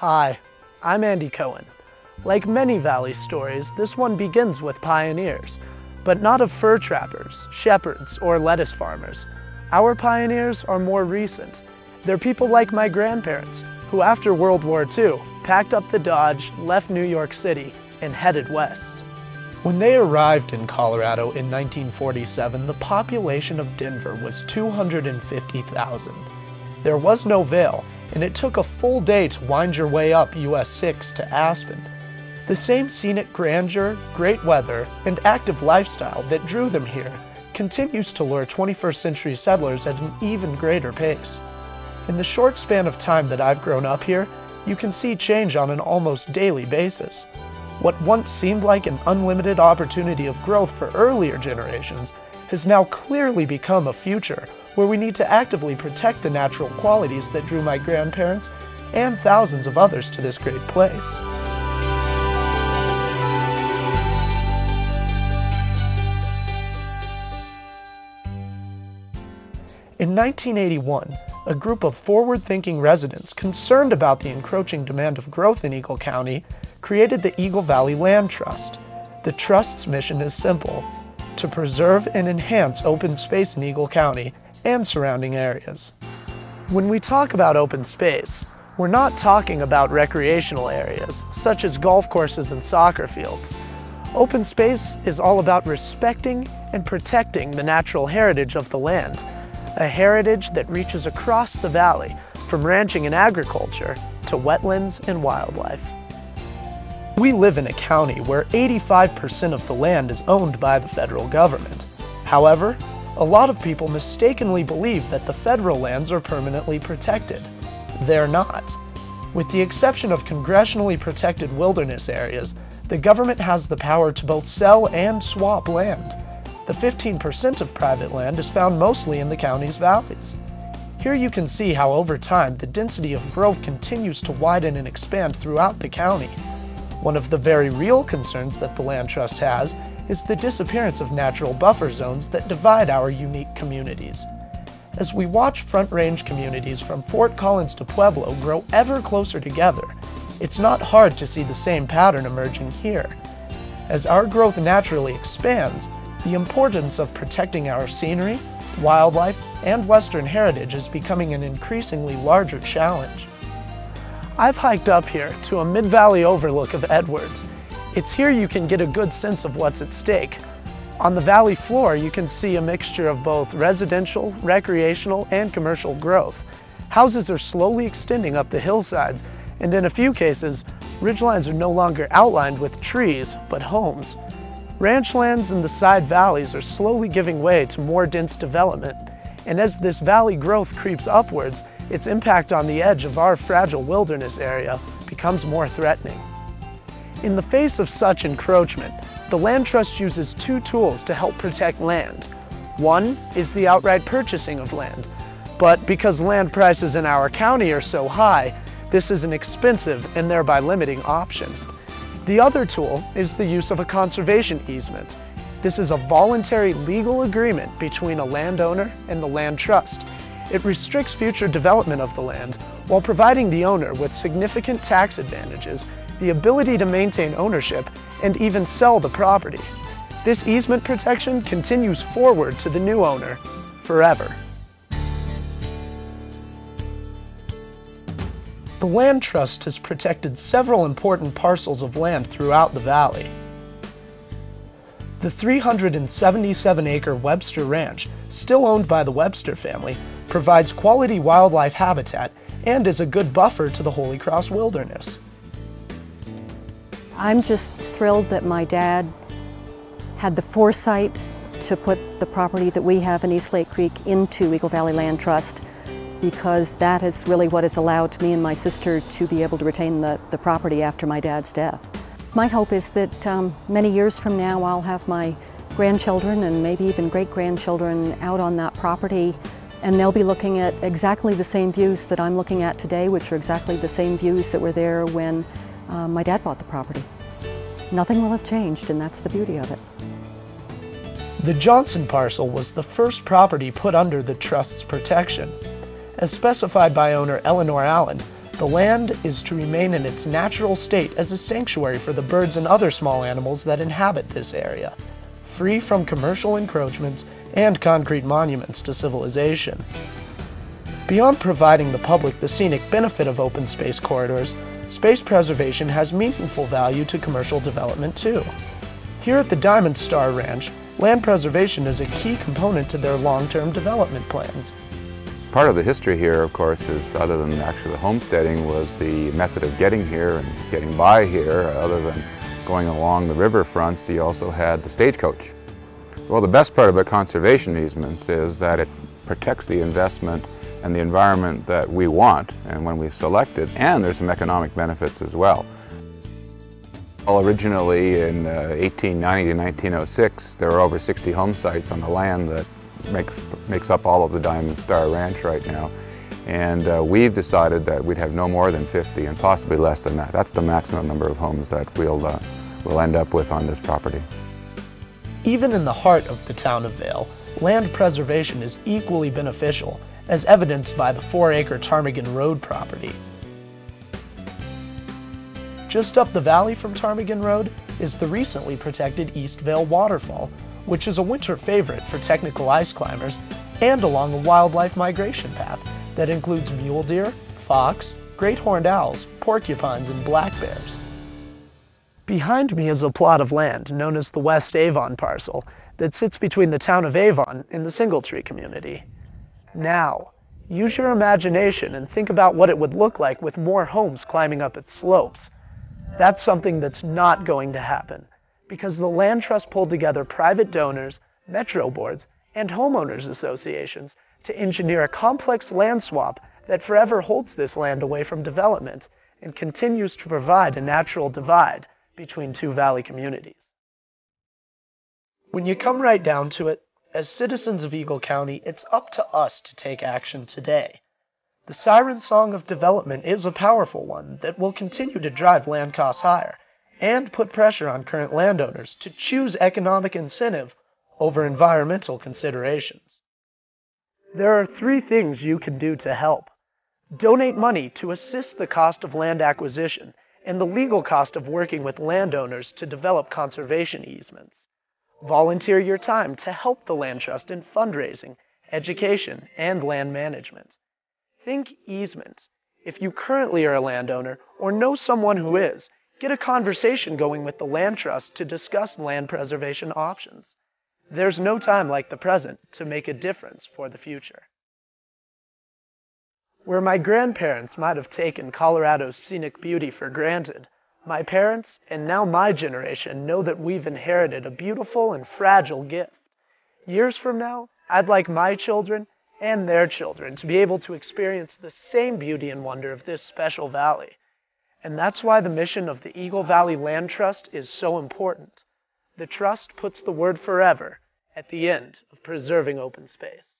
Hi, I'm Andy Cohen. Like many Valley stories, this one begins with pioneers, but not of fur trappers, shepherds, or lettuce farmers. Our pioneers are more recent. They're people like my grandparents, who after World War II, packed up the Dodge, left New York City, and headed west. When they arrived in Colorado in 1947, the population of Denver was 250,000. There was no Vail, and it took a full day to wind your way up US 6 to Aspen. The same scenic grandeur, great weather, and active lifestyle that drew them here continues to lure 21st century settlers at an even greater pace. In the short span of time that I've grown up here, you can see change on an almost daily basis. What once seemed like an unlimited opportunity of growth for earlier generations has now clearly become a future where we need to actively protect the natural qualities that drew my grandparents and thousands of others to this great place. In 1981, a group of forward-thinking residents concerned about the encroaching demand of growth in Eagle County created the Eagle Valley Land Trust. The Trust's mission is simple: to preserve and enhance open space in Eagle County and surrounding areas. When we talk about open space, we're not talking about recreational areas, such as golf courses and soccer fields. Open space is all about respecting and protecting the natural heritage of the land, a heritage that reaches across the valley, from ranching and agriculture to wetlands and wildlife. We live in a county where 85% of the land is owned by the federal government. However, a lot of people mistakenly believe that the federal lands are permanently protected. They're not. With the exception of congressionally protected wilderness areas, the government has the power to both sell and swap land. The 15% of private land is found mostly in the county's valleys. Here you can see how over time the density of growth continues to widen and expand throughout the county. One of the very real concerns that the Land Trust has is the disappearance of natural buffer zones that divide our unique communities. As we watch Front Range communities from Fort Collins to Pueblo grow ever closer together, it's not hard to see the same pattern emerging here. As our growth naturally expands, the importance of protecting our scenery, wildlife, and Western heritage is becoming an increasingly larger challenge. I've hiked up here to a mid-valley overlook of Edwards. It's here you can get a good sense of what's at stake. On the valley floor, you can see a mixture of both residential, recreational, and commercial growth. Houses are slowly extending up the hillsides, and in a few cases, ridgelines are no longer outlined with trees, but homes. Ranch lands in the side valleys are slowly giving way to more dense development, and as this valley growth creeps upwards, its impact on the edge of our fragile wilderness area becomes more threatening. In the face of such encroachment, the Land Trust uses two tools to help protect land. One is the outright purchasing of land, but because land prices in our county are so high, this is an expensive and thereby limiting option. The other tool is the use of a conservation easement. This is a voluntary legal agreement between a landowner and the Land Trust. It restricts future development of the land while providing the owner with significant tax advantages, the ability to maintain ownership, and even sell the property. This easement protection continues forward to the new owner forever. The Land Trust has protected several important parcels of land throughout the valley. The 377-acre Webster Ranch, still owned by the Webster family, provides quality wildlife habitat and is a good buffer to the Holy Cross Wilderness. I'm just thrilled that my dad had the foresight to put the property that we have in East Lake Creek into Eagle Valley Land Trust, because that is really what has allowed me and my sister to be able to retain the property after my dad's death. My hope is that many years from now I'll have my grandchildren and maybe even great-grandchildren out on that property, and they'll be looking at exactly the same views that I'm looking at today, which are exactly the same views that were there when my dad bought the property. Nothing will have changed, and that's the beauty of it. The Johnson parcel was the first property put under the Trust's protection. As specified by owner Eleanor Allen, The land is to remain in its natural state as a sanctuary for the birds and other small animals that inhabit this area, free from commercial encroachments and concrete monuments to civilization. Beyond providing the public the scenic benefit of open space corridors, space preservation has meaningful value to commercial development too. Here at the Diamond Star Ranch, land preservation is a key component to their long-term development plans. Part of the history here, of course, is other than actually the homesteading, was the method of getting here and getting by here. Other than going along the river fronts, you also had the stagecoach. Well, the best part about conservation easements is that it protects the investment and the environment that we want and when we select it, and there's some economic benefits as well. Well, originally in 1890 to 1906, there were over 60 home sites on the land that makes up all of the Diamond Star Ranch right now. And we've decided that we'd have no more than 50 and possibly less than that. That's the maximum number of homes that we'll end up with on this property. Even in the heart of the town of Vail, land preservation is equally beneficial, as evidenced by the 4-acre Ptarmigan Road property. Just up the valley from Ptarmigan Road is the recently protected East Vail Waterfall, which is a winter favorite for technical ice climbers, and along a wildlife migration path that includes mule deer, fox, great horned owls, porcupines, and black bears. Behind me is a plot of land known as the West Avon parcel that sits between the town of Avon and the Singletree community. Now, use your imagination and think about what it would look like with more homes climbing up its slopes. That's something that's not going to happen, because the Land Trust pulled together private donors, metro boards, and homeowners associations to engineer a complex land swap that forever holds this land away from development and continues to provide a natural divide between two valley communities. When you come right down to it, as citizens of Eagle County, it's up to us to take action today. The siren song of development is a powerful one that will continue to drive land costs higher and put pressure on current landowners to choose economic incentive over environmental considerations. There are 3 things you can do to help. Donate money to assist the cost of land acquisition and the legal cost of working with landowners to develop conservation easements. Volunteer your time to help the Land Trust in fundraising, education, and land management. Think easements. If you currently are a landowner or know someone who is, get a conversation going with the Land Trust to discuss land preservation options. There's no time like the present to make a difference for the future. Where my grandparents might have taken Colorado's scenic beauty for granted, my parents and now my generation know that we've inherited a beautiful and fragile gift. Years from now, I'd like my children and their children to be able to experience the same beauty and wonder of this special valley. And that's why the mission of the Eagle Valley Land Trust is so important. The Trust puts the word forever at the end of preserving open space.